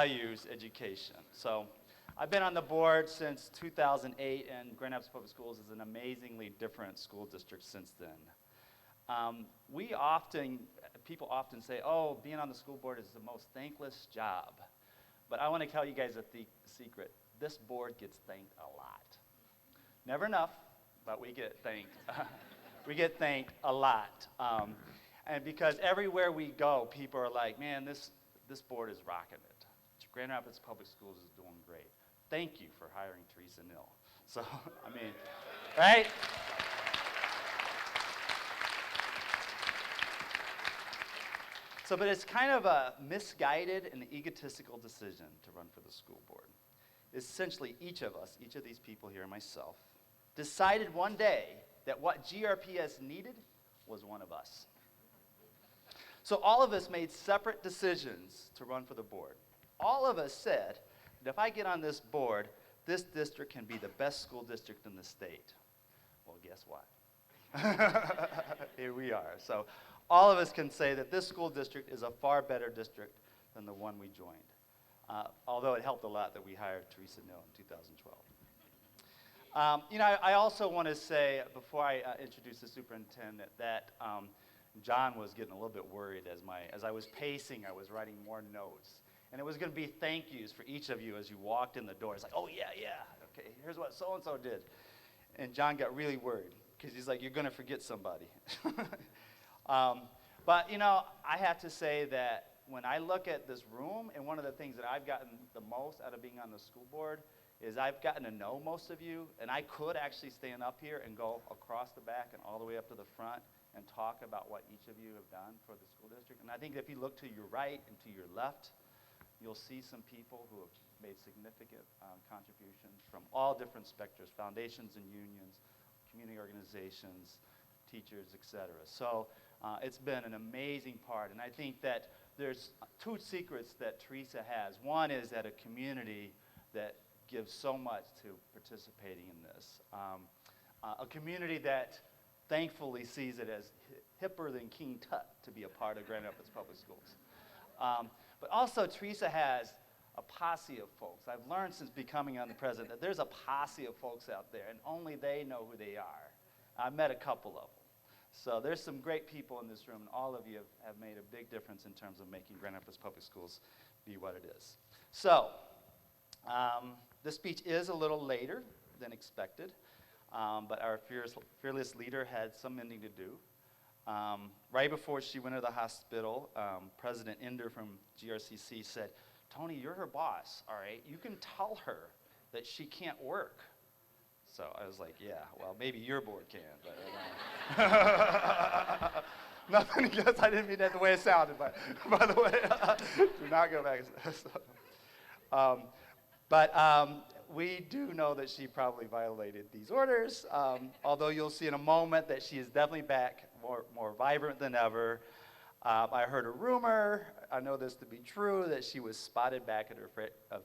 values education. So I've been on the board since 2008, and Grand Rapids Public Schools is an amazingly different school district since then. People often say, oh, being on the school board is the most thankless job. But I want to tell you guys a secret. This board gets thanked a lot. Never enough, but we get thanked. We get thanked a lot. And because everywhere we go, people are like, man, this board is rocking it. Grand Rapids Public Schools is doing great. Thank you for hiring Teresa Nill. So, I mean, right? So, but it's kind of a misguided and egotistical decision to run for the school board. Essentially, each of us, each of these people here and myself, decided one day that what GRPS needed was one of us. So all of us made separate decisions to run for the board. All of us said that if I get on this board, this district can be the best school district in the state. Well, guess what? Here we are. So all of us can say that this school district is a far better district than the one we joined. Although it helped a lot that we hired Teresa Nill in 2012. I also want to say, before I introduce the superintendent, that John was getting a little bit worried as I was pacing, I was writing more notes. And it was going to be thank yous for each of you as you walked in the door. It's like, oh, yeah, okay, here's what so-and-so did. And John got really worried, because he's like, you're going to forget somebody. But, I have to say that when I look at this room, and one of the things that I've gotten the most out of being on the school board is I've gotten to know most of you, and I could actually stand up here and go across the back and all the way up to the front and talk about what each of you have done for the school district. And I think if you look to your right and to your left, you'll see some people who have made significant contributions from all different specters, foundations and unions, community organizations, teachers, et cetera. So it's been an amazing part. And I think that there's two secrets that Teresa has. One is that a community that gives so much to participating in this. A community that thankfully sees it as hipper than King Tut to be a part of Grand Rapids Public Schools. But also, Teresa has a posse of folks. I've learned since becoming on the president that there's a posse of folks out there, and only they know who they are. I've met a couple of them. So there's some great people in this room, and all of you have made a big difference in terms of making Grand Rapids Public Schools be what it is. So this speech is a little later than expected, but our fearless leader had some mending to do. Right before she went to the hospital, President Ender from GRCC said, Tony, you're her boss, all right? You can tell her that she can't work. So I was like, yeah, well, maybe your board can. But, nothing against, I didn't mean that the way it sounded, but by the way, do not go back. But we do know that she probably violated these orders, although you'll see in a moment that she is definitely back, more vibrant than ever. I heard a rumor, I know this to be true, that she was spotted back at her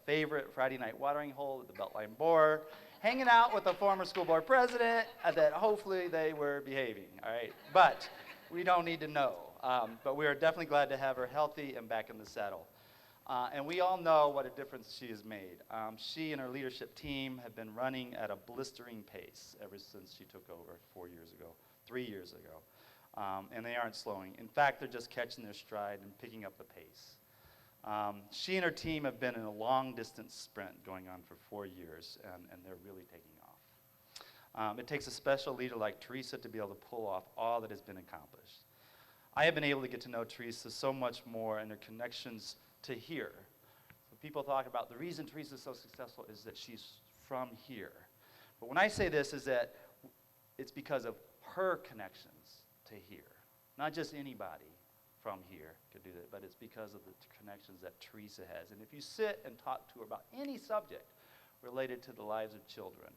favorite Friday night watering hole at the Beltline Boar, hanging out with a former school board president, that hopefully they were behaving, all right? But we don't need to know. But we are definitely glad to have her healthy and back in the saddle. And we all know what a difference she has made. She and her leadership team have been running at a blistering pace ever since she took over 3 years ago. And they aren't slowing. In fact, they're just catching their stride and picking up the pace. She and her team have been in a long-distance sprint going on for 4 years, and they're really taking off. It takes a special leader like Teresa to be able to pull off all that has been accomplished. I have been able to get to know Teresa so much more and her connections to here. So people talk about the reason Teresa is so successful is that she's from here. But when I say this is that it's because of her connections to here. Not just anybody from here could do that, but it's because of the connections that Teresa has. And if you sit and talk to her about any subject related to the lives of children,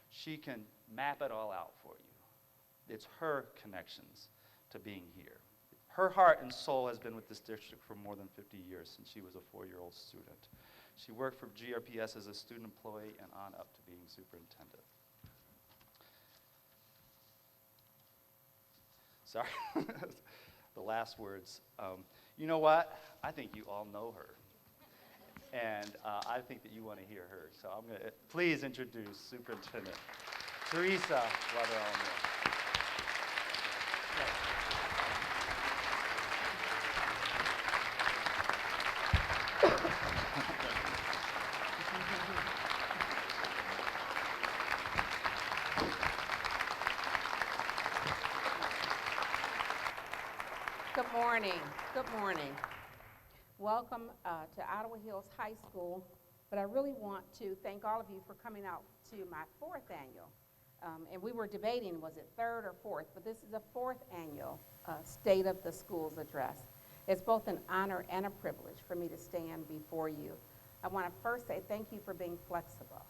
she can map it all out for you. It's her connections to being here. Her heart and soul has been with this district for more than 50 years since she was a 4-year-old student. She worked for GRPS as a student employee and on up to being superintendent. Sorry, the last words. You know what? I think you all know her. and I think that you want to hear her. So I'm going to please introduce Superintendent Teresa Weatherall. Good morning. Good morning. Welcome to Ottawa Hills High School, but I really want to thank all of you for coming out to my fourth annual. And we were debating, was it third or fourth, but this is a fourth annual State of the Schools address. It's both an honor and a privilege for me to stand before you. I want to first say thank you for being flexible.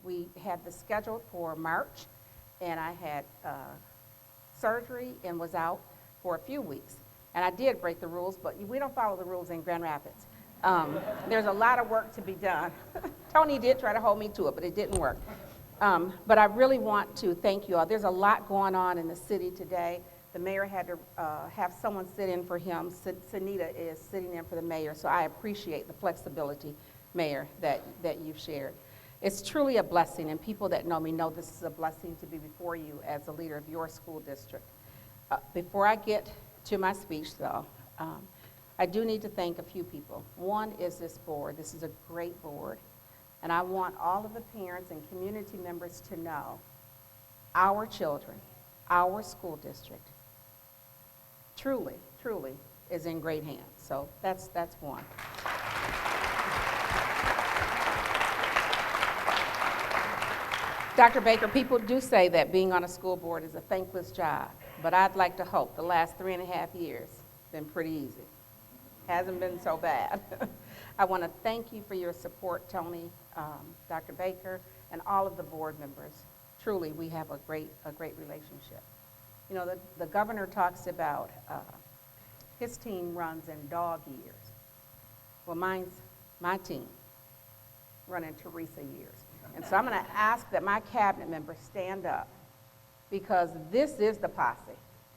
We had this scheduled for March, and I had surgery and was out for a few weeks. And I did break the rules, but we don't follow the rules in Grand Rapids. There's a lot of work to be done. Tony did try to hold me to it, but it didn't work. But I really want to thank you all. There's a lot going on in the city today. The mayor had to have someone sit in for him. Sunita is sitting in for the mayor, so I appreciate the flexibility, Mayor, that you've shared. It's truly a blessing, and people that know me know this is a blessing to be before you as a leader of your school district. Before I get to my speech, though, I do need to thank a few people. One is this board. This is a great board, and I want all of the parents and community members to know our children, our school district, truly, truly is in great hands. So that's one. Dr. Baker, people do say that being on a school board is a thankless job, but I'd like to hope the last 3.5 years been pretty easy. Hasn't been so bad. I want to thank you for your support, Tony, Dr. Baker, and all of the board members. Truly, we have a great relationship. You know, the governor talks about his team runs in dog years. Well, my team run in Teresa years. And so I'm going to ask that my cabinet members stand up, because this is the posse.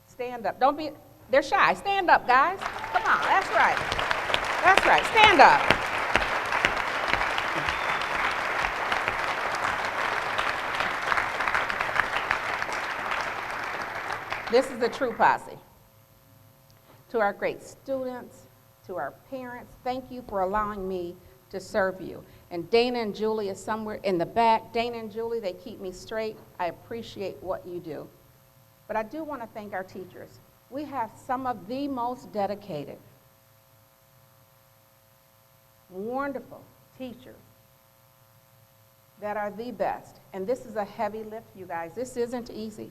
Stand up. Don't be, they're shy. Stand up, guys. Come on, that's right. That's right, stand up. This is the true posse. To our great students, to our parents, thank you for allowing me to serve you. And Dana and Julie is somewhere in the back. Dana and Julie, they keep me straight. I appreciate what you do. But I do want to thank our teachers. We have some of the most dedicated, wonderful teachers that are the best. And this is a heavy lift, you guys. This isn't easy.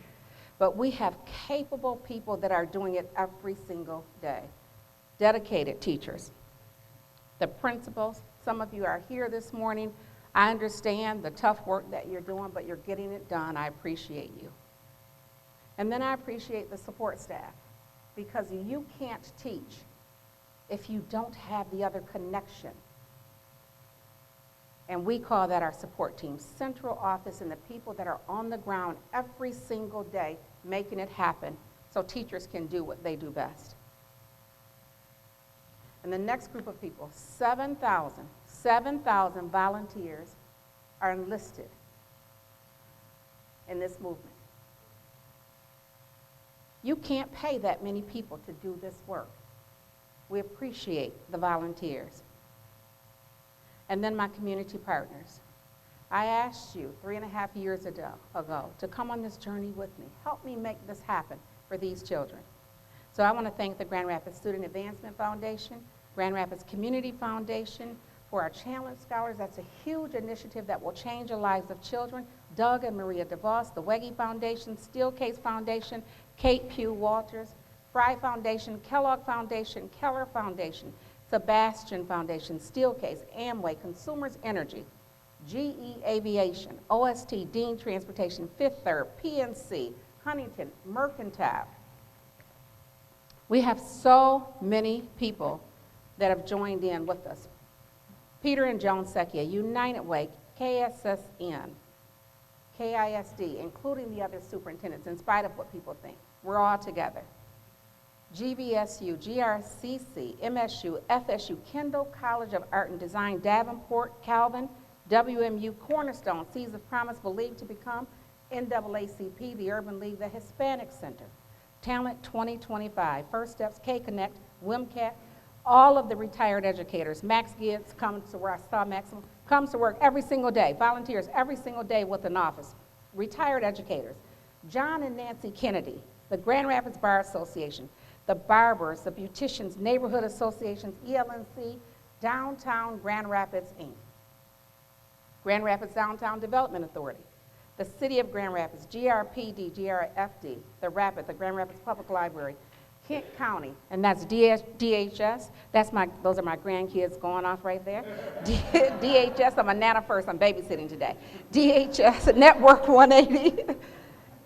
But we have capable people that are doing it every single day. Dedicated teachers. The principals, some of you are here this morning. I understand the tough work that you're doing, but you're getting it done. I appreciate you. And then I appreciate the support staff, because you can't teach if you don't have the other connection. And we call that our support team, central office, and the people that are on the ground every single day making it happen so teachers can do what they do best. And the next group of people, 7,000 volunteers are enlisted in this movement. You can't pay that many people to do this work. We appreciate the volunteers. And then my community partners. I asked you 3.5 years ago to come on this journey with me. Help me make this happen for these children. So I want to thank the Grand Rapids Student Advancement Foundation, Grand Rapids Community Foundation for our Challenge Scholars. That's a huge initiative that will change the lives of children. Doug and Maria DeVos, the Wegge Foundation, Steelcase Foundation, Kate Pugh Walters, Fry Foundation, Kellogg Foundation, Keller Foundation, Sebastian Foundation, Steelcase, Amway, Consumers Energy, GE Aviation, OST, Dean Transportation, Fifth Third, PNC, Huntington, Mercantile. We have so many people that have joined in with us. Peter and Joan Secchia, United Way, KSSN, KISD, including the other superintendents, in spite of what people think. We're all together. GVSU, GRCC, MSU, FSU, Kendall College of Art and Design, Davenport, Calvin, WMU, Cornerstone, Seeds of Promise, believed to become NAACP, the Urban League, the Hispanic Center, Talent 2025, First Steps, K-Connect, WMCAT, all of the retired educators. Max Gibbs comes to where I saw Maximum, comes to work every single day, volunteers every single day with an office, retired educators. John and Nancy Kennedy, the Grand Rapids Bar Association, the barbers, the beauticians, neighborhood associations, ELNC, Downtown Grand Rapids, Inc., Grand Rapids Downtown Development Authority, the City of Grand Rapids, GRPD, GRFD, the RAPID, the Grand Rapids Public Library, Kent County, and that's DHS. Those are my grandkids going off right there. DHS, I'm a Nana first, I'm babysitting today. DHS, Network 180.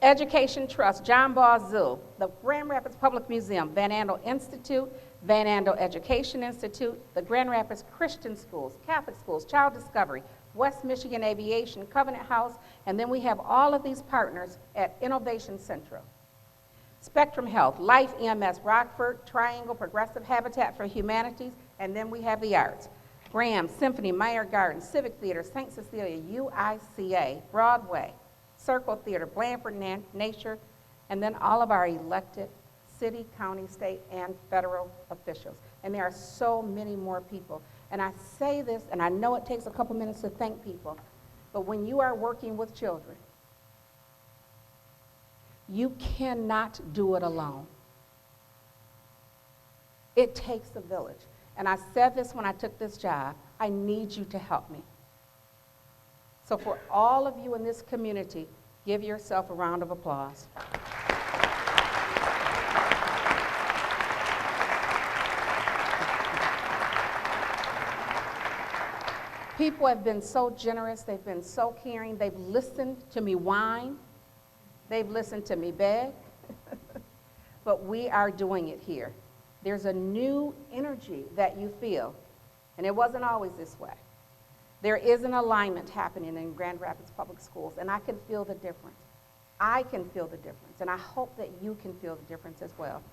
Education Trust, John Ball Zoo, the Grand Rapids Public Museum, Van Andel Institute, Van Andel Education Institute, the Grand Rapids Christian Schools, Catholic Schools, Child Discovery, West Michigan Aviation, Covenant House, and then we have all of these partners at Innovation Central. Spectrum Health, Life EMS, Rockford, Triangle, Progressive Habitat for Humanities, and then we have the arts. Graham, Symphony, Meyer Garden, Civic Theater, St. Cecilia, UICA, Broadway, Circle Theater, Blandford Nature, and then all of our elected city, county, state, and federal officials. And there are so many more people. And I say this, and I know it takes a couple minutes to thank people, but when you are working with children, you cannot do it alone. It takes a village. And I said this when I took this job, I need you to help me. So for all of you in this community, give yourself a round of applause. People have been so generous, they've been so caring, they've listened to me whine, they've listened to me beg, but we are doing it here. There's a new energy that you feel, and it wasn't always this way. There is an alignment happening in Grand Rapids Public Schools, and I can feel the difference. I can feel the difference, and I hope that you can feel the difference as well,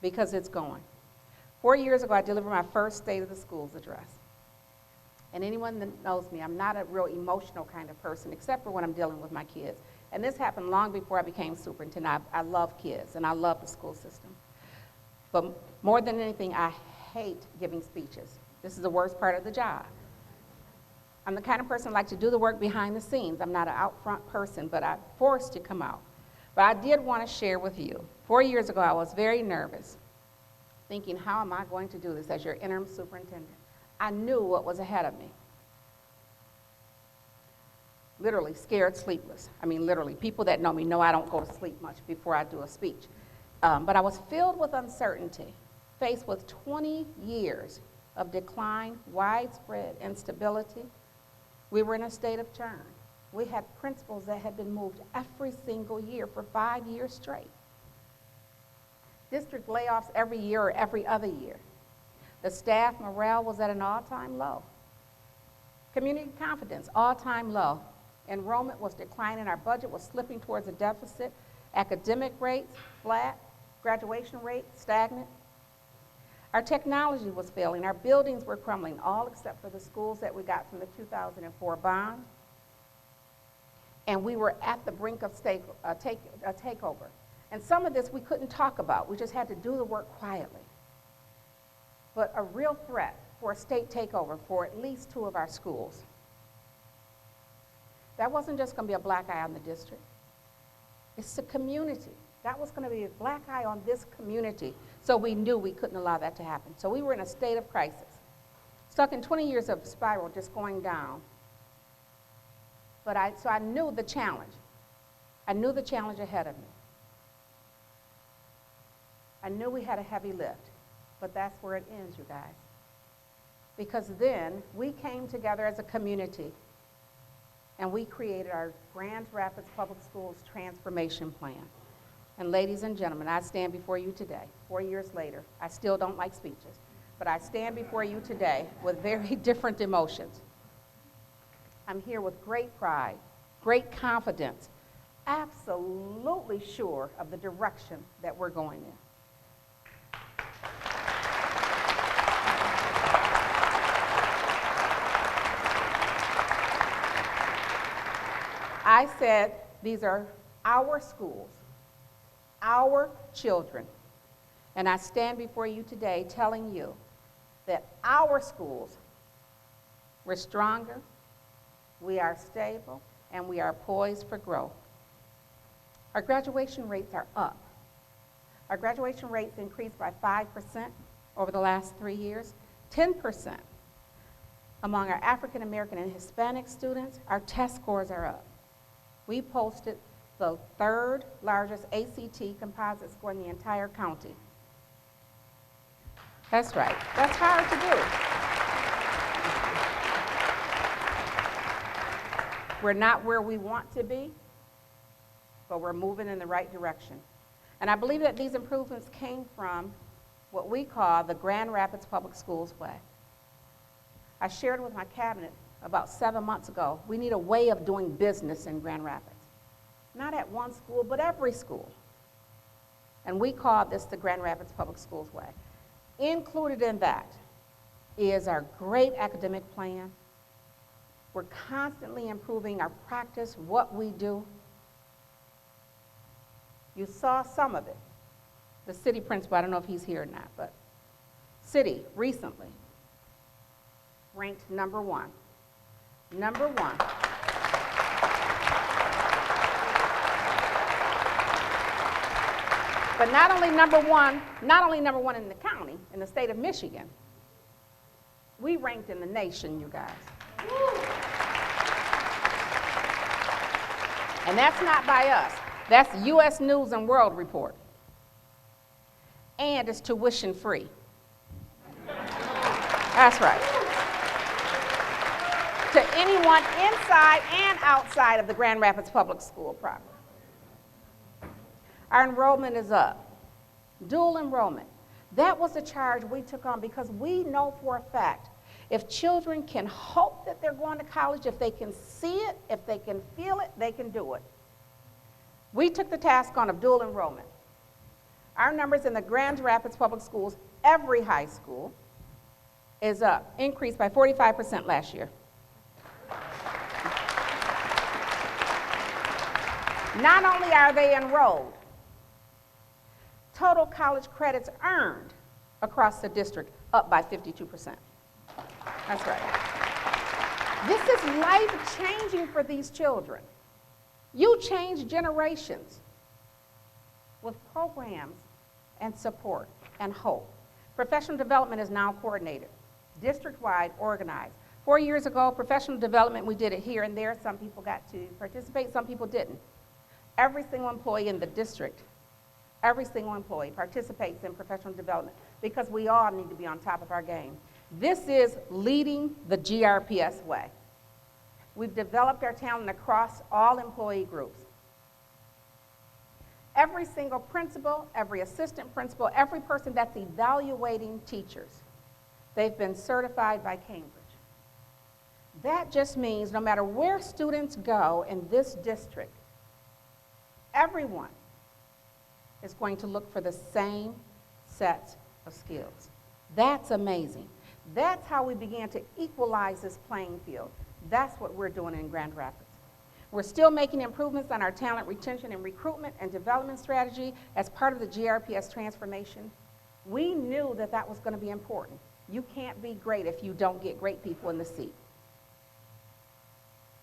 because it's going. 4 years ago, I delivered my first State of the Schools address. And anyone that knows me, I'm not a real emotional kind of person, except for when I'm dealing with my kids. And this happened long before I became superintendent. I love kids, and I love the school system. But more than anything, I hate giving speeches. This is the worst part of the job. I'm the kind of person who likes to do the work behind the scenes. I'm not an out front person, but I'm forced to come out. But I did want to share with you. 4 years ago, I was very nervous, thinking, how am I going to do this as your interim superintendent? I knew what was ahead of me. Literally scared, sleepless. I mean, literally. People that know me know I don't go to sleep much before I do a speech. But I was filled with uncertainty, faced with 20 years of decline, widespread instability. We were in a state of churn. We had principals that had been moved every single year for 5 years straight. District layoffs every year or every other year. The staff morale was at an all-time low. Community confidence, all-time low. Enrollment was declining. Our budget was slipping towards a deficit. Academic rates, flat. Graduation rate, stagnant. Our technology was failing. Our buildings were crumbling, all except for the schools that we got from the 2004 bond. And we were at the brink of a takeover. And some of this we couldn't talk about. We just had to do the work quietly. But a real threat for a state takeover for at least 2 of our schools. That wasn't just going to be a black eye on the district. It's the community. That was going to be a black eye on this community. So we knew we couldn't allow that to happen. So we were in a state of crisis, stuck in 20 years of spiral just going down. So I knew the challenge. I knew the challenge ahead of me. I knew we had a heavy lift. But that's where it ends, you guys. Because then we came together as a community and we created our Grand Rapids Public Schools Transformation Plan. And ladies and gentlemen, I stand before you today, 4 years later. I still don't like speeches, but I stand before you today with very different emotions. I'm here with great pride, great confidence, absolutely sure of the direction that we're going in. I said these are our schools, our children. And I stand before you today telling you that our schools, we're stronger, we are stable, and we are poised for growth. Our graduation rates are up. Our graduation rates increased by 5% over the last 3 years, 10% among our African American and Hispanic students. Our test scores are up. We posted the third largest ACT composite score in the entire county. That's right. That's hard to do. We're not where we want to be, but we're moving in the right direction. And I believe that these improvements came from what we call the Grand Rapids Public Schools way. I shared with my cabinet about 7 months ago, we need a way of doing business in Grand Rapids. Not at one school, but every school. And we call this the Grand Rapids Public Schools way. Included in that is our great academic plan. We're constantly improving our practice, what we do. You saw some of it. The city principal, I don't know if he's here or not, but city recently ranked number one. Number one. But not only number one in the county, in the state of Michigan, we ranked in the nation, you guys. And that's not by us. That's U.S. News and World Report. And it's tuition free. That's right. To anyone inside and outside of the Grand Rapids Public School proper. Our enrollment is up. Dual enrollment. That was the charge we took on because we know for a fact if children can hope that they're going to college, if they can see it, if they can feel it, they can do it. We took the task on of dual enrollment. Our numbers in the Grand Rapids Public Schools, every high school, is up, increased by 45% last year. Not only are they enrolled, total college credits earned across the district up by 52%. That's right. This is life-changing for these children. You change generations with programs and support and hope. Professional development is now coordinated, district-wide, organized. 4 years ago, professional development, we did it here and there. Some people got to participate, some people didn't. Every single employee in the district, every single employee participates in professional development because we all need to be on top of our game. This is leading the GRPS way. We've developed our talent across all employee groups. Every single principal, every assistant principal, every person that's evaluating teachers, they've been certified by Cambridge. That just means no matter where students go in this district, everyone is going to look for the same set of skills. That's amazing. That's how we began to equalize this playing field. That's what we're doing in Grand Rapids. We're still making improvements on our talent retention and recruitment and development strategy as part of the GRPS transformation. We knew that that was going to be important. You can't be great if you don't get great people in the seat.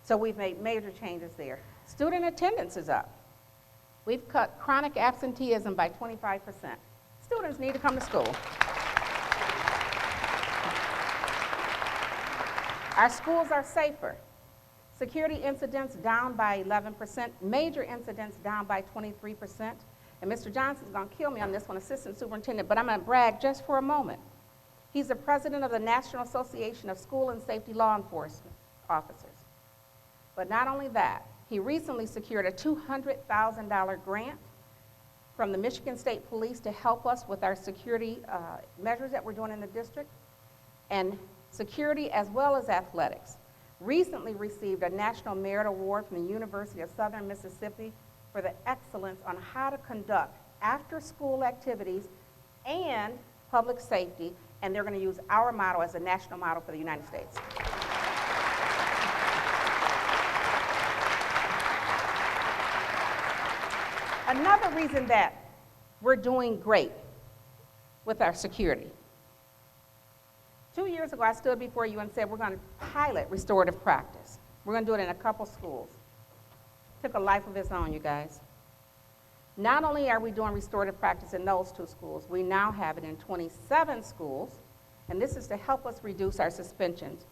So we've made major changes there. Student attendance is up. We've cut chronic absenteeism by 25%. Students need to come to school. Our schools are safer. Security incidents down by 11%, major incidents down by 23%. And Mr. Johnson's going to kill me on this one, Assistant Superintendent, but I'm going to brag just for a moment. He's the president of the National Association of School and Safety Law Enforcement Officers. But not only that, he recently secured a $200,000 grant from the Michigan State Police to help us with our security measures that we're doing in the district. And security as well as athletics. Recently received a National Merit Award from the University of Southern Mississippi for the excellence on how to conduct after-school activities and public safety, and they're going to use our model as a national model for the United States. Another reason that we're doing great with our security. 2 years ago, I stood before you and said we're going to pilot restorative practice. We're going to do it in a couple schools. Took a life of its own, you guys. Not only are we doing restorative practice in those 2 schools, we now have it in 27 schools, and this is to help us reduce our suspensions.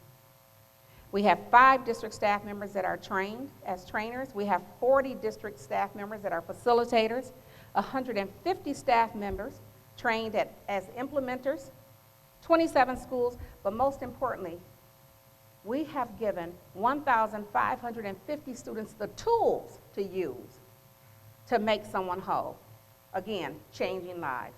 We have 5 district staff members that are trained as trainers. We have 40 district staff members that are facilitators, 150 staff members trained as implementers, 27 schools, but most importantly, we have given 1,550 students the tools to use to make someone whole. Again, changing lives.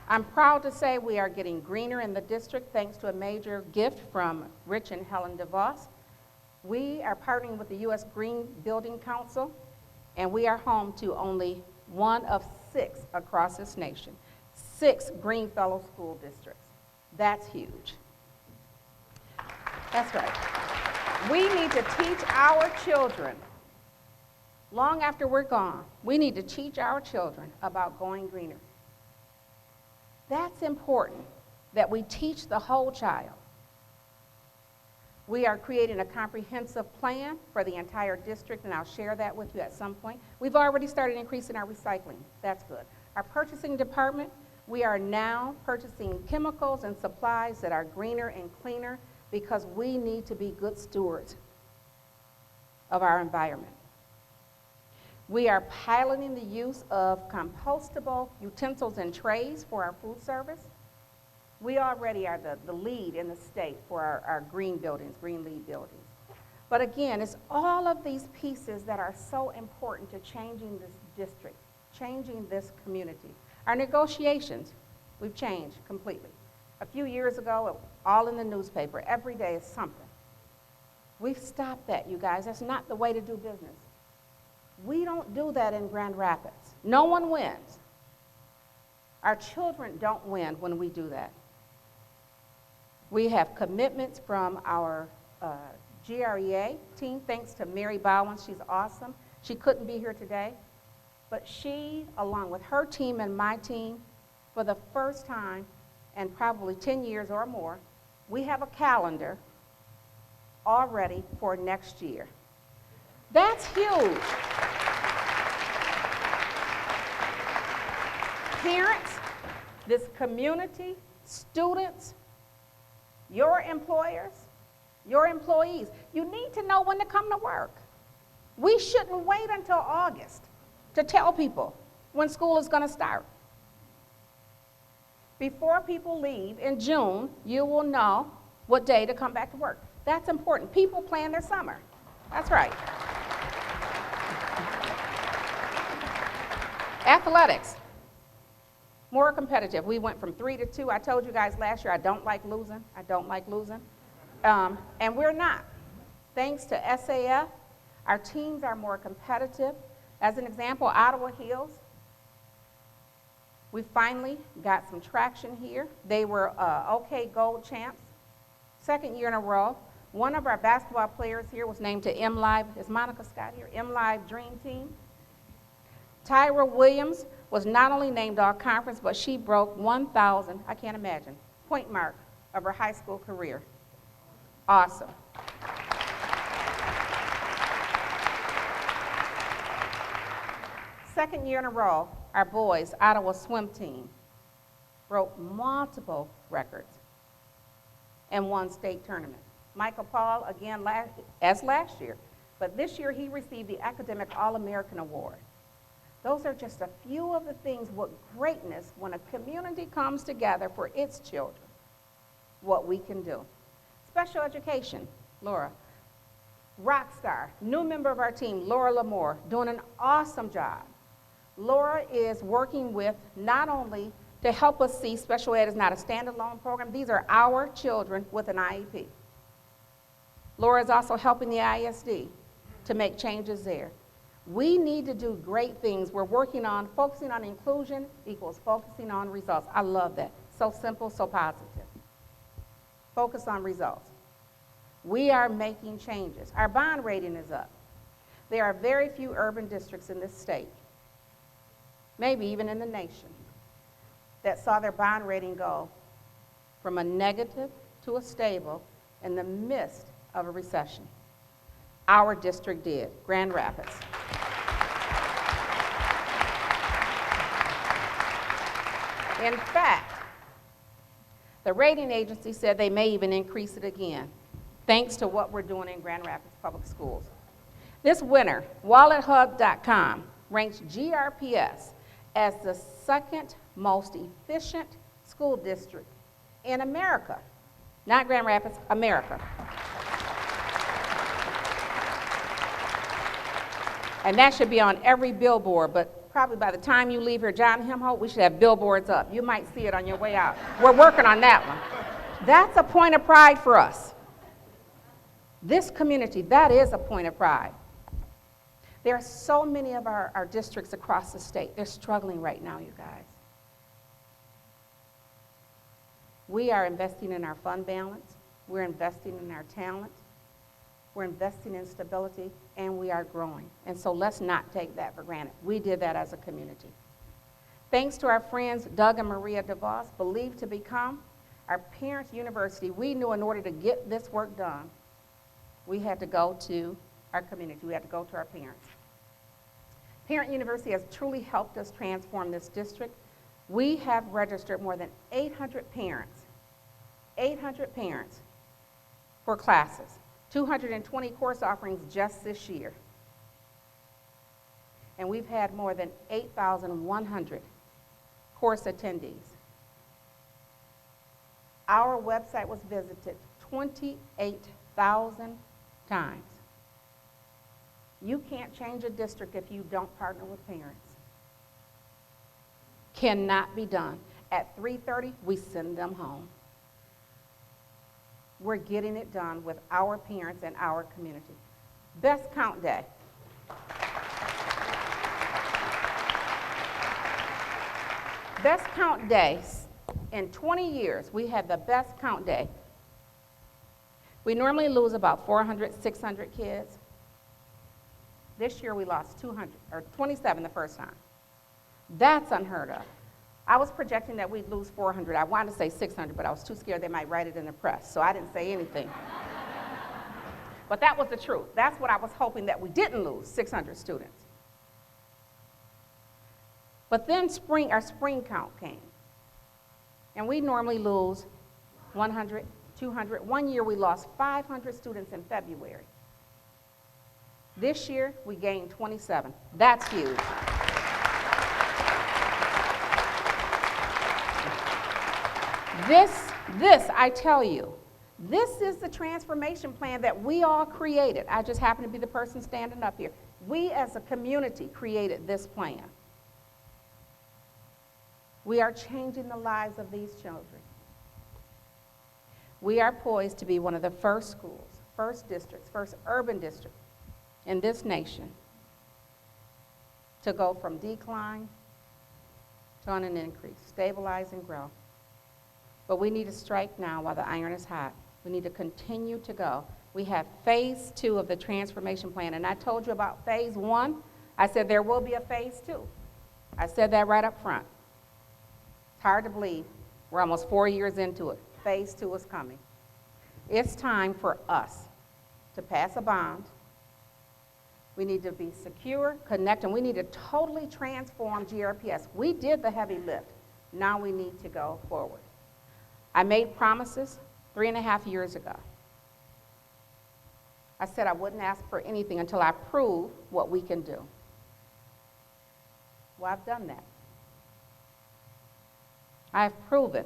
I'm proud to say we are getting greener in the district thanks to a major gift from Rich and Helen DeVos. We are partnering with the U.S. Green Building Council, and we are home to only 1 of 6 across this nation. 6 Green Fellow school districts. That's huge. That's right. We need to teach our children, long after we're gone, we need to teach our children about going greener. That's important, that we teach the whole child. We are creating a comprehensive plan for the entire district, and I'll share that with you at some point. We've already started increasing our recycling. That's good. Our purchasing department, we are now purchasing chemicals and supplies that are greener and cleaner because we need to be good stewards of our environment. We are piloting the use of compostable utensils and trays for our food service. We already are the lead in the state for our green buildings, green lead buildings. But again, it's all of these pieces that are so important to changing this district, changing this community. Our negotiations, we've changed completely. A few years ago, it was all in the newspaper. Every day is something. We've stopped that, you guys. That's not the way to do business. We don't do that in Grand Rapids. No one wins. Our children don't win when we do that. We have commitments from our GREA team, thanks to Mary Bowen. She's awesome. She couldn't be here today, but she, along with her team and my team, for the first time in probably 10 years or more, we have a calendar already for next year. That's huge. Parents, this community, students, your employers, your employees, you need to know when to come to work. We shouldn't wait until August to tell people when school is going to start. Before people leave in June, you will know what day to come back to work. That's important. People plan their summer. That's right. Athletics, more competitive. We went from 3 to 2. I told you guys last year I don't like losing. I don't like losing. And we're not. Thanks to SAF, our teams are more competitive. As an example, Ottawa Hills, we finally got some traction here. They were OK Gold champs, 2nd year in a row. One of our basketball players here was named to MLive. Is Monica Scott here? MLive Dream Team. Tyra Williams was not only named all-conference, but she broke 1,000, I can't imagine, point mark of her high school career. Awesome. Second year in a row, our boys, Ottawa swim team, broke multiple records and won state tournament. Michael Paul, again, as last year, but this year he received the Academic All-American Award. Those are just a few of the things with greatness when a community comes together for its children, what we can do. Special education, Laura. Rock star, new member of our team, Laura Lamore, doing an awesome job. Laura is working with not only to help us see special ed is not a standalone program, these are our children with an IEP. Laura is also helping the ISD to make changes there. We need to do great things. We're working on focusing on inclusion equals focusing on results. I love that. So simple, so positive. Focus on results. We are making changes. Our bond rating is up. There are very few urban districts in this state, maybe even in the nation, that saw their bond rating go from a negative to a stable in the midst of a recession. Our district did, Grand Rapids. In fact, the rating agency said they may even increase it again, thanks to what we're doing in Grand Rapids Public Schools. This winter, WalletHub.com ranks GRPS as the second most efficient school district in America. Not Grand Rapids, America. And that should be on every billboard, but probably by the time you leave here, John Himholt, we should have billboards up. You might see it on your way out. We're working on that one. That's a point of pride for us. This community, that is a point of pride. There are so many of our districts across the state. They're struggling right now, you guys. We are investing in our fund balance. We're investing in our talent. We're investing in stability, and we are growing. And so let's not take that for granted. We did that as a community. Thanks to our friends Doug and Maria DeVos, believed to become our parents' university, we knew in order to get this work done, we had to go to our community. We had to go to our parents. Parent University has truly helped us transform this district. We have registered more than 800 parents for classes, 220 course offerings just this year. And we've had more than 8,100 course attendees. Our website was visited 28,000 times. You can't change a district if you don't partner with parents. Cannot be done. At 3:30, we send them home. We're getting it done with our parents and our community. Best Count Day. Best Count Day. In 20 years, we had the best count day. We normally lose about 400, 600 kids. This year we lost 27 the first time. That's unheard of. I was projecting that we'd lose 400. I wanted to say 600, but I was too scared they might write it in the press, so I didn't say anything. But that was the truth. That's what I was hoping, that we didn't lose 600 students. But then our spring count came. And we normally lose 100, 200. One year we lost 500 students in February. This year we gained 27. That's huge. This, I tell you, this is the transformation plan that we all created. I just happen to be the person standing up here. We as a community created this plan. We are changing the lives of these children. We are poised to be one of the first schools, first districts, first urban districts in this nation to go from decline to on an increase, stabilize and grow. But we need to strike now while the iron is hot. We need to continue to go. We have phase 2 of the transformation plan, and I told you about phase 1. I said there will be a phase 2. I said that right up front. It's hard to believe. We're almost 4 years into it. Phase 2 is coming. It's time for us to pass a bond. We need to be secure, connect, and we need to totally transform GRPS. We did the heavy lift. Now we need to go forward. I made promises 3.5 years ago. I said I wouldn't ask for anything until I prove what we can do. Well, I've done that. I've proven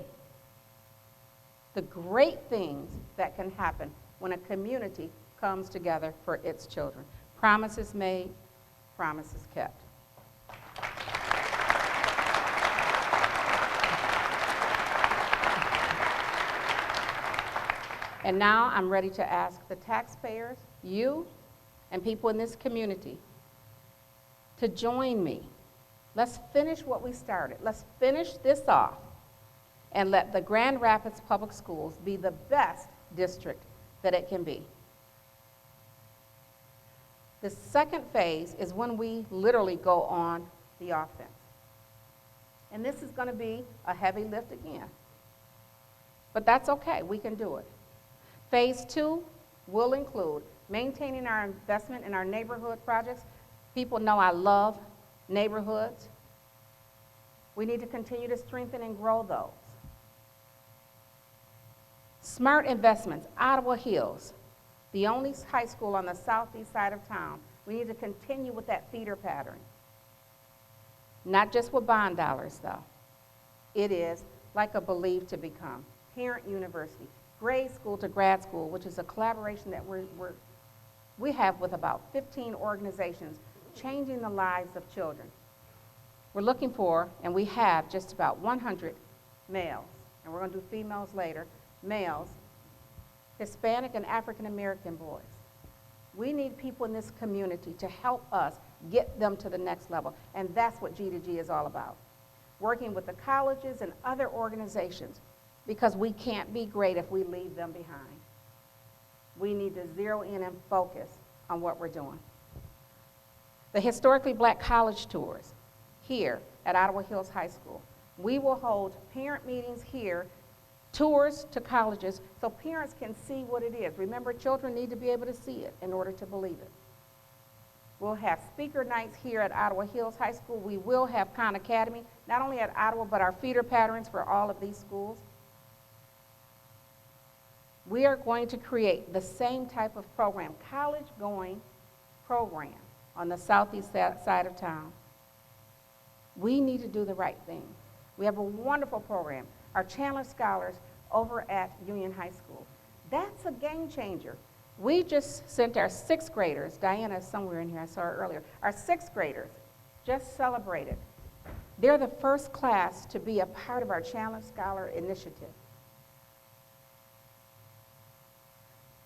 the great things that can happen when a community comes together for its children. Promises made, promises kept. And now I'm ready to ask the taxpayers, you, and people in this community to join me. Let's finish what we started. Let's finish this off and let the Grand Rapids Public Schools be the best district that it can be. The second phase is when we literally go on the offense. And this is going to be a heavy lift again. But that's okay, we can do it. Phase 2 will include maintaining our investment in our neighborhood projects. People know I love neighborhoods. We need to continue to strengthen and grow those. Smart investments, Ottawa Hills, the only high school on the southeast side of town. We need to continue with that feeder pattern. Not just with bond dollars, though. It is like a Believe to Become, Parent University, grade school to grad school, which is a collaboration that we have with about 15 organizations changing the lives of children. We're looking for, and we have just about 100 males, and we're going to do females later, males, Hispanic and African American boys. We need people in this community to help us get them to the next level, and that's what G2G is all about. Working with the colleges and other organizations, because we can't be great if we leave them behind. We need to zero in and focus on what we're doing. The historically black college tours here at Ottawa Hills High School. We will hold parent meetings here, tours to colleges, so parents can see what it is. Remember, children need to be able to see it in order to believe it. We'll have speaker nights here at Ottawa Hills High School. We will have Khan Academy, not only at Ottawa, but our feeder patterns for all of these schools. We are going to create the same type of program, college-going program on the southeast side of town. We need to do the right thing. We have a wonderful program, our Chandler Scholars over at Union High School. That's a game changer. We just sent our 6th graders, Diana is somewhere in here, I saw her earlier, our 6th graders just celebrated. They're the first class to be a part of our Chandler Scholar Initiative.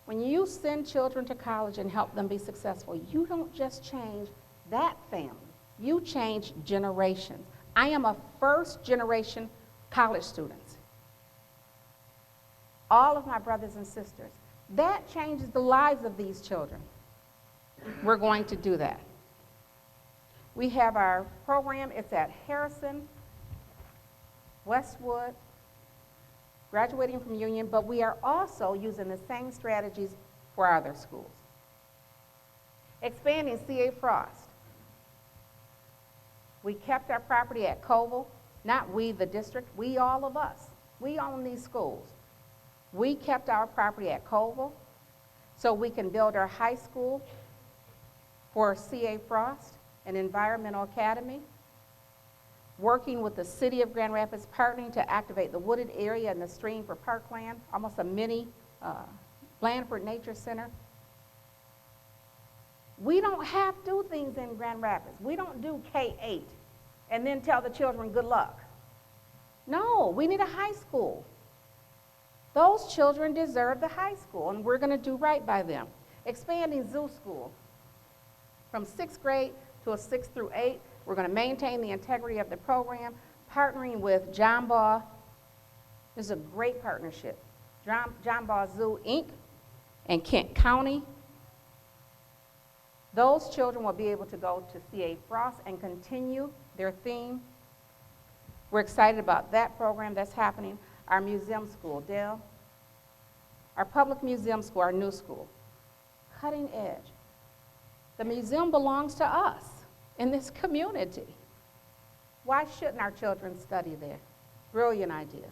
When you send children to college and help them be successful, you don't just change that family, you change generations. I am a first-generation college student. All of my brothers and sisters. That changes the lives of these children. We're going to do that. We have our program, it's at Harrison, Westwood, graduating from Union, but we are also using the same strategies for our other schools. Expanding C.A. Frost. We kept our property at Colville, not we, the district, we, all of us. We own these schools. We kept our property at Colville so we can build our high school for C.A. Frost, an environmental academy, working with the city of Grand Rapids, partnering to activate the wooded area and the stream for parkland, almost a mini Blandford Nature Center. We don't have to do things in Grand Rapids. We don't do K-8 and then tell the children good luck. No, we need a high school. Those children deserve the high school, and we're going to do right by them. Expanding Zoo School from 6th grade to a 6th through 8. We're going to maintain the integrity of the program, partnering with John Baugh. This is a great partnership. John Baugh Zoo, Inc. and Kent County. Those children will be able to go to C.A. Frost and continue their theme. We're excited about that program that's happening. Our museum school, Dale. Our public museum school, our new school. Cutting edge. The museum belongs to us in this community. Why shouldn't our children study there? Brilliant idea.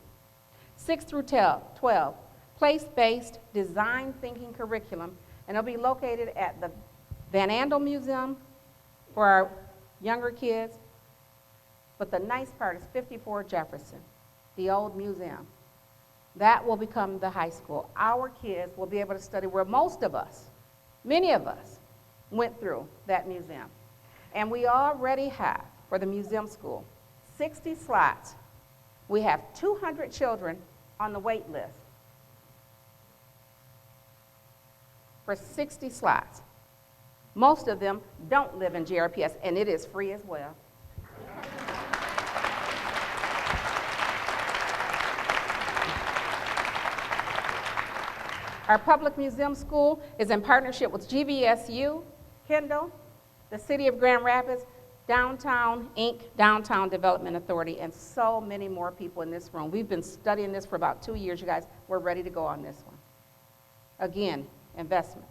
6 through 12, place-based design thinking curriculum, and it'll be located at the Van Andel Museum for our younger kids. But the nice part is 54 Jefferson, the old museum. That will become the high school. Our kids will be able to study where most of us, many of us, went through that museum. And we already have, for the museum school, 60 slots. We have 200 children on the wait list for 60 slots. Most of them don't live in GRPS, and it is free as well. Our public museum school is in partnership with GVSU, Kendall, the City of Grand Rapids, Downtown Inc., Downtown Development Authority, and so many more people in this room. We've been studying this for about 2 years, you guys. We're ready to go on this one. Again, investment.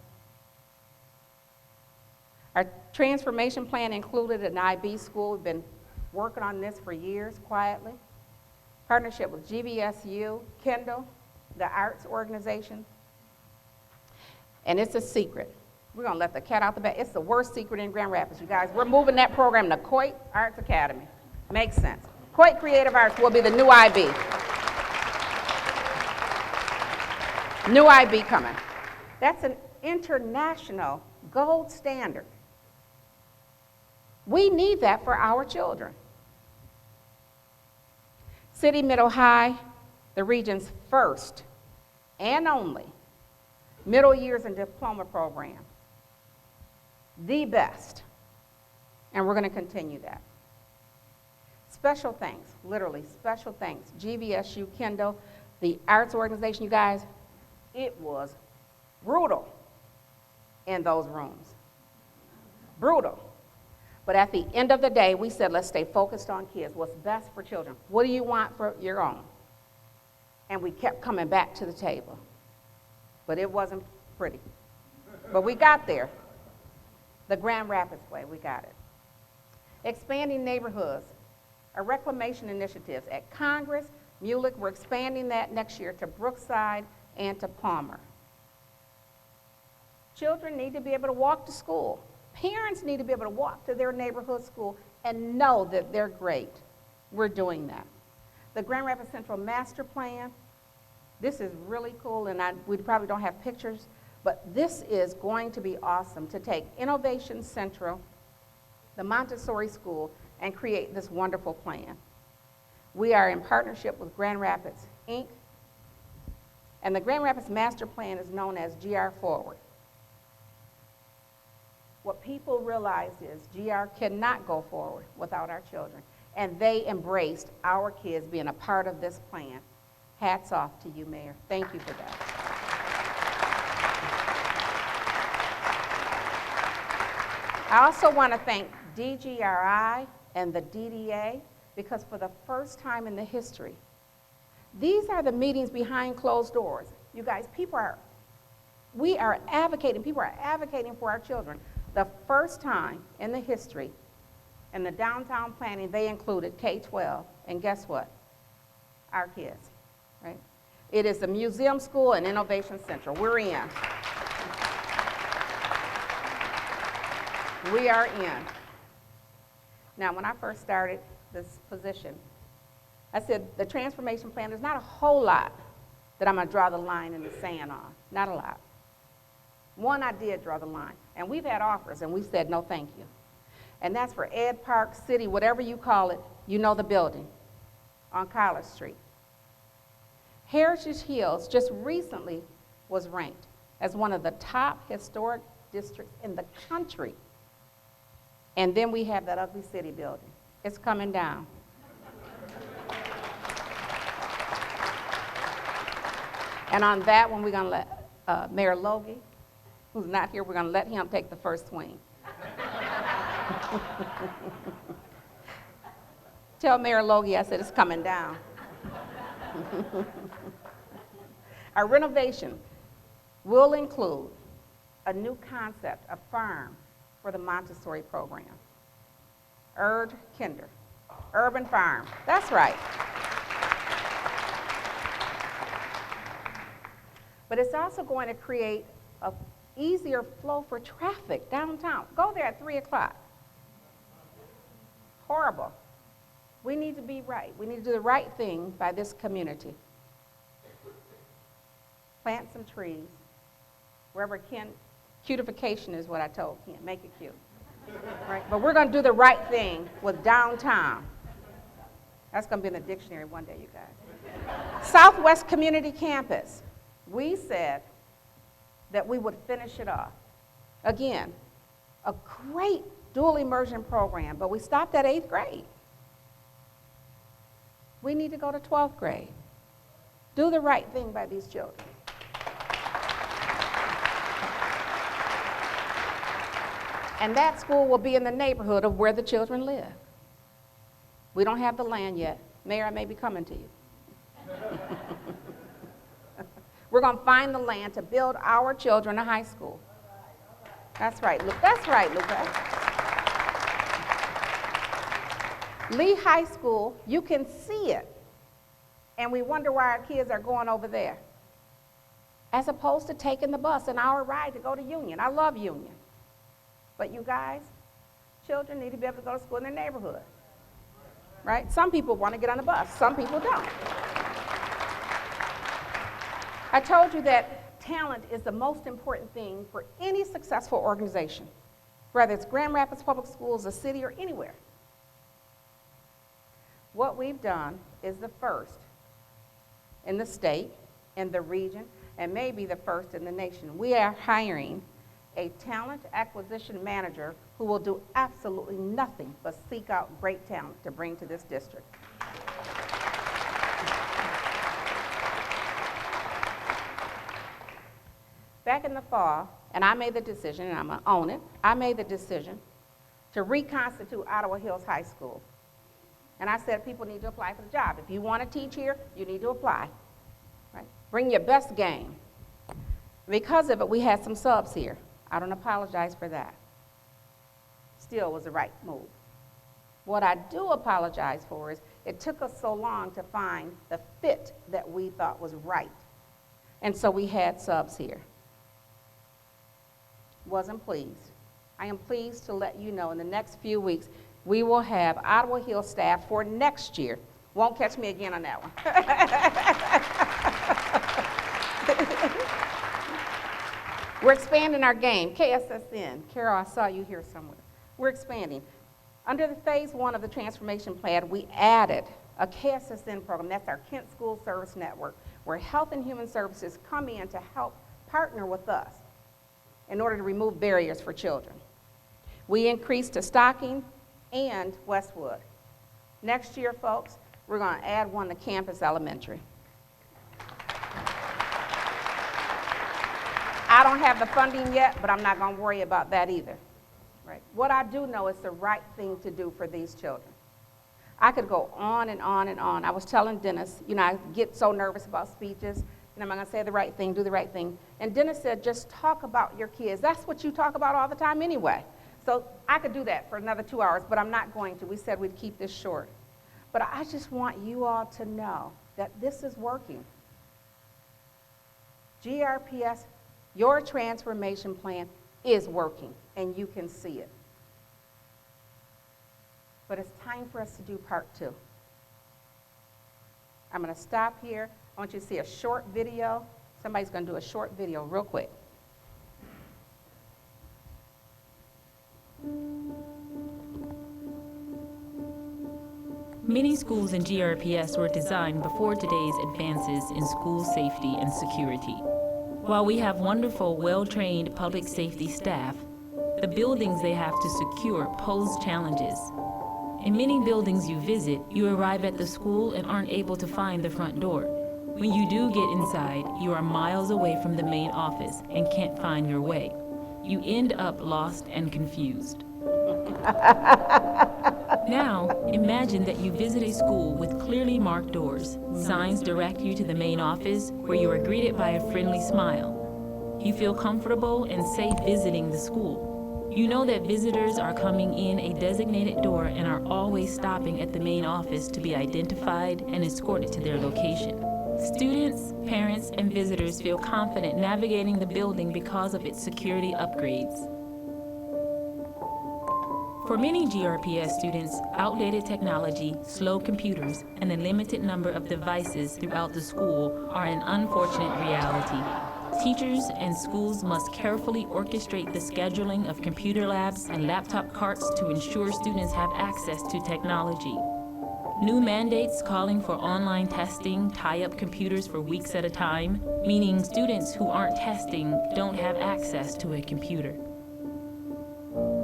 Our transformation plan included an IB school. We've been working on this for years quietly. Partnership with GVSU, Kendall, the arts organization. And it's a secret. We're going to let the cat out the bag. It's the worst secret in Grand Rapids, you guys. We're moving that program to Coit Arts Academy. Makes sense. Coit Creative Arts will be the new IB. New IB coming. That's an international gold standard. We need that for our children. City Middle High, the region's first and only middle years and diploma program. The best. And we're going to continue that. Special thanks, literally special thanks. GVSU, Kendall, the arts organization, you guys, it was brutal in those rooms. Brutal. But at the end of the day, we said, let's stay focused on kids. What's best for children? What do you want for your own? And we kept coming back to the table. But it wasn't pretty. But we got there. The Grand Rapids way, we got it. Expanding neighborhoods, our reclamation initiatives at Congress, Mulek, we're expanding that next year to Brookside and to Palmer. Children need to be able to walk to school. Parents need to be able to walk to their neighborhood school and know that they're great. We're doing that. The Grand Rapids Central Master Plan, this is really cool, and we probably don't have pictures, but this is going to be awesome to take Innovation Central, the Montessori School, and create this wonderful plan. We are in partnership with Grand Rapids, Inc., and the Grand Rapids Master Plan is known as GR Forward. What people realize is GR cannot go forward without our children, and they embraced our kids being a part of this plan. Hats off to you, Mayor. Thank you for that. I also want to thank DGRI and the DDA, because for the first time in the history, these are the meetings behind closed doors. You guys, people are advocating for our children. The first time in the history, in the downtown planning, they included K-12, and guess what? Our kids, right? It is the Museum School and Innovation Central. We're in. We are in. Now, when I first started this position, I said the transformation plan, there's not a whole lot that I'm going to draw the line in the sand on. Not a lot. One, I did draw the line. And we've had offers, and we said, no, thank you. And that's for Ed Park City, whatever you call it, you know the building on College Street. Heritage Hills just recently was ranked as one of the top historic districts in the country. And then we have that ugly city building. It's coming down. And on that one, we're going to let Mayor Logie, who's not here, we're going to let him take the first swing. Tell Mayor Logie I said it's coming down. Our renovation will include a new concept, a farm for the Montessori program. Kinder, urban farm. That's right. But it's also going to create an easier flow for traffic downtown. Go there at 3 o'clock. Horrible. We need to be right. We need to do the right thing by this community. Plant some trees. Wherever cutification is what I told Ken. Make it cute. Right? But we're going to do the right thing with downtown. That's going to be in the dictionary one day, you guys. Southwest Community Campus. We said that we would finish it off. Again, a great dual immersion program, but we stopped at 8th grade. We need to go to 12th grade. Do the right thing by these children. And that school will be in the neighborhood of where the children live. We don't have the land yet. Mayor, I may be coming to you. We're going to find the land to build our children a high school. That's right, Luke. That's right, Lucas. Lee High School, you can see it. And we wonder why our kids are going over there. As opposed to taking the bus, an hour ride to go to Union. I love Union. But you guys, children need to be able to go to school in their neighborhood. Right? Some people want to get on the bus. Some people don't. I told you that talent is the most important thing for any successful organization, whether it's Grand Rapids Public Schools, a city, or anywhere. What we've done is the first in the state, in the region, and maybe the first in the nation. We are hiring a talent acquisition manager who will do absolutely nothing but seek out great talent to bring to this district. Back in the fall, and I made the decision, and I'm going to own it, I made the decision to reconstitute Ottawa Hills High School. And I said people need to apply for the job. If you want to teach here, you need to apply. Right? Bring your best game. Because of it, we had some subs here. I don't apologize for that. Still was the right move. What I do apologize for is it took us so long to find the fit that we thought was right. And so we had subs here. Wasn't pleased. I am pleased to let you know in the next few weeks we will have Ottawa Hills staff for next year. Won't catch me again on that one. We're expanding our game. KSSN. Carol, I saw you here somewhere. We're expanding. Under the phase 1 of the transformation plan, we added a KSSN program. That's our Kent School Service Network, where Health and Human Services come in to help partner with us in order to remove barriers for children. We increased to Stocking and Westwood. Next year, folks, we're going to add one to Campus Elementary. I don't have the funding yet, but I'm not going to worry about that either. Right? What I do know is the right thing to do for these children. I could go on and on and on. I was telling Dennis, you know, I get so nervous about speeches, and am I going to say the right thing, do the right thing? And Dennis said, just talk about your kids. That's what you talk about all the time anyway. So I could do that for another 2 hours, but I'm not going to. We said we'd keep this short. But I just want you all to know that this is working. GRPS, your transformation plan is working, and you can see it. But it's time for us to do part 2. I'm going to stop here. I want you to see a short video. Somebody's going to do a short video real quick. Many schools in GRPS were designed before today's advances in school safety and security. While we have wonderful, well-trained public safety staff, the buildings they have to secure pose challenges. In many buildings you visit, you arrive at the school and aren't able to find the front door. When you do get inside, you are miles away from the main office and can't find your way. You end up lost and confused. Now, imagine that you visit a school with clearly marked doors. Signs direct you to the main office, where you are greeted by a friendly smile. You feel comfortable and safe visiting the school. You know that visitors are coming in a designated door and are always stopping at the main office to be identified and escorted to their location. Students, parents, and visitors feel confident navigating the building because of its security upgrades. For many GRPS students, outdated technology, slow computers, and a limited number of devices throughout the school are an unfortunate reality. Teachers and schools must carefully orchestrate the scheduling of computer labs and laptop carts to ensure students have access to technology. New mandates calling for online testing tie up computers for weeks at a time, meaning students who aren't testing don't have access to a computer.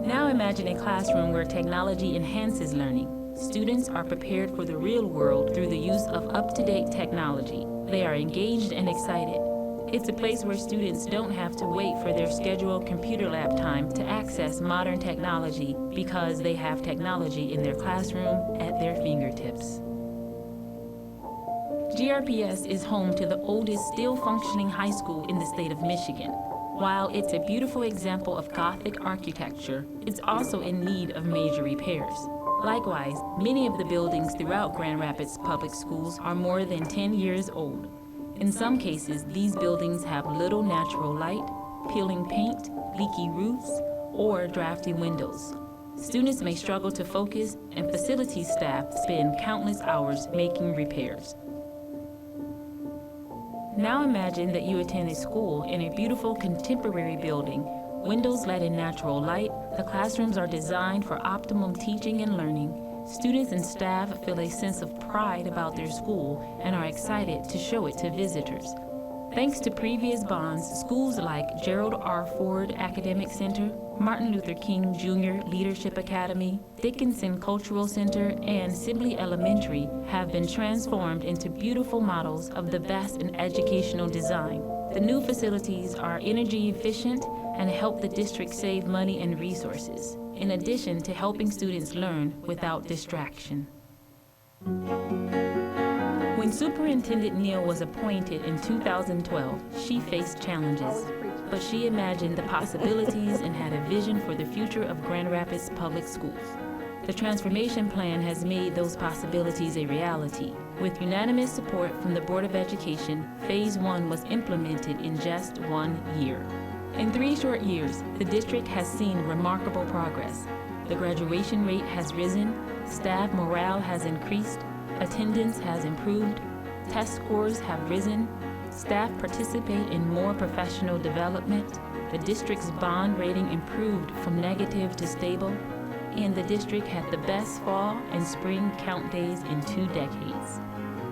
Now imagine a classroom where technology enhances learning. Students are prepared for the real world through the use of up-to-date technology. They are engaged and excited. It's a place where students don't have to wait for their scheduled computer lab time to access modern technology because they have technology in their classroom at their fingertips. GRPS is home to the oldest still functioning high school in the state of Michigan. While it's a beautiful example of Gothic architecture, it's also in need of major repairs. Likewise, many of the buildings throughout Grand Rapids Public Schools are more than 10 years old. In some cases, these buildings have little natural light, peeling paint, leaky roofs, or drafty windows. Students may struggle to focus, and facilities staff spend countless hours making repairs. Now imagine that you attend a school in a beautiful contemporary building. Windows let in natural light, the classrooms are designed for optimum teaching and learning. Students and staff feel a sense of pride about their school and are excited to show it to visitors. Thanks to previous bonds, schools like Gerald R. Ford Academic Center, Martin Luther King Jr. Leadership Academy, Dickinson Cultural Center, and Sibley Elementary have been transformed into beautiful models of the best in educational design. The new facilities are energy efficient and help the district save money and resources, in addition to helping students learn without distraction. When Superintendent Neal was appointed in 2012, she faced challenges, but she imagined the possibilities and had a vision for the future of Grand Rapids Public Schools. The transformation plan has made those possibilities a reality. With unanimous support from the Board of Education, Phase 1 was implemented in just 1 year. In 3 short years, the district has seen remarkable progress. The graduation rate has risen, staff morale has increased, attendance has improved, test scores have risen, staff participate in more professional development, the district's bond rating improved from negative to stable, and the district had the best fall and spring count days in 2 decades.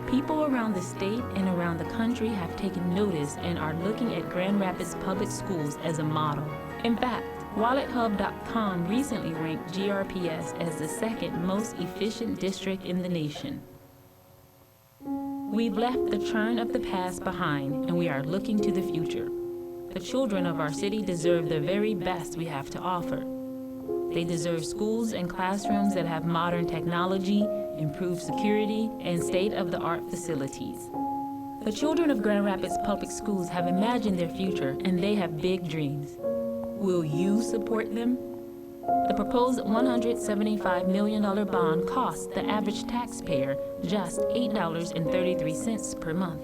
People around the state and around the country have taken notice and are looking at Grand Rapids Public Schools as a model. In fact, WalletHub.com recently ranked GRPS as the 2nd most efficient district in the nation. We've left the churn of the past behind, and we are looking to the future. The children of our city deserve the very best we have to offer. They deserve schools and classrooms that have modern technology, improved security, and state-of-the-art facilities. The children of Grand Rapids Public Schools have imagined their future, and they have big dreams. Will you support them? The proposed $175 million bond costs the average taxpayer just $8.33 per month.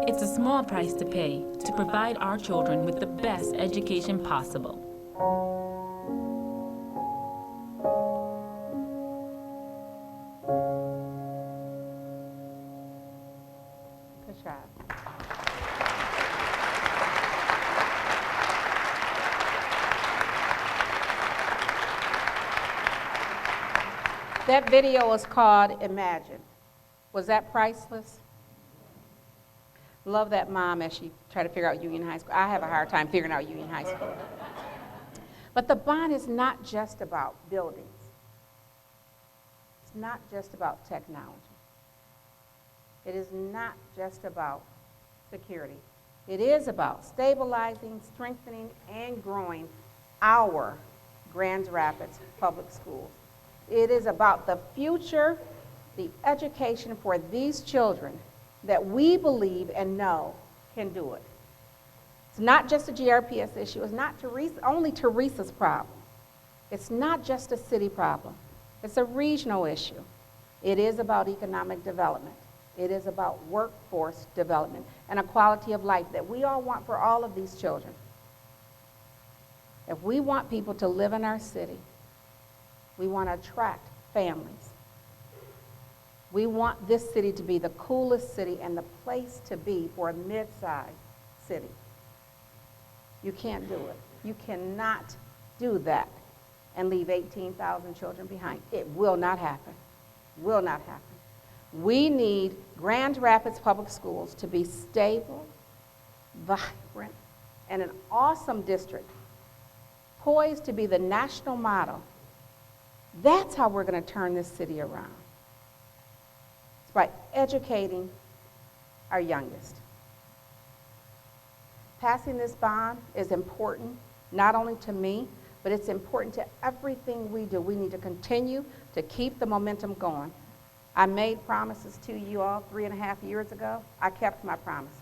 It's a small price to pay to provide our children with the best education possible. Good job. That video was called Imagine. Was that priceless? Love that mom as she tried to figure out Union High School. I have a hard time figuring out Union High School. But the bond is not just about buildings. It's not just about technology. It is not just about security. It is about stabilizing, strengthening, and growing our Grand Rapids Public Schools. It is about the future, the education for these children that we believe and know can do it. It's not just a GRPS issue. It's not only Teresa's problem. It's not just a city problem. It's a regional issue. It is about economic development. It is about workforce development and a quality of life that we all want for all of these children. If we want people to live in our city, we want to attract families. We want this city to be the coolest city and the place to be for a mid-sized city. You can't do it. You cannot do that and leave 18,000 children behind. It will not happen. Will not happen. We need Grand Rapids Public Schools to be stable, vibrant, and an awesome district, poised to be the national model. That's how we're going to turn this city around. It's by educating our youngest. Passing this bond is important, not only to me, but it's important to everything we do. We need to continue to keep the momentum going. I made promises to you all 3.5 years ago. I kept my promises.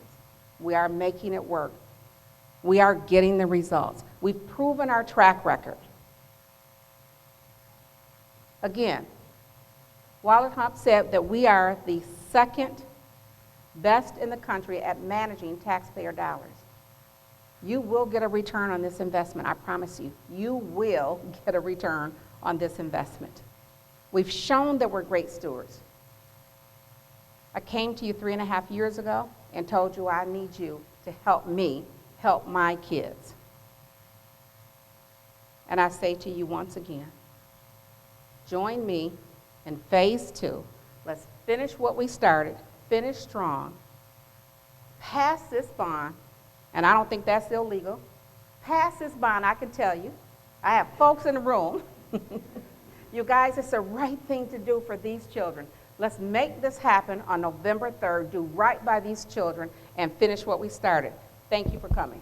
We are making it work. We are getting the results. We've proven our track record. Again, Wallet Hump said that we are the second best in the country at managing taxpayer dollars. You will get a return on this investment, I promise you. You will get a return on this investment. We've shown that we're great stewards. I came to you 3.5 years ago and told you I need you to help me help my kids. And I say to you once again, join me in phase 2. Let's finish what we started, finish strong, pass this bond, and I don't think that's illegal. Pass this bond, I can tell you. I have folks in the room. You guys, it's the right thing to do for these children. Let's make this happen on November 3rd, do right by these children, and finish what we started. Thank you for coming.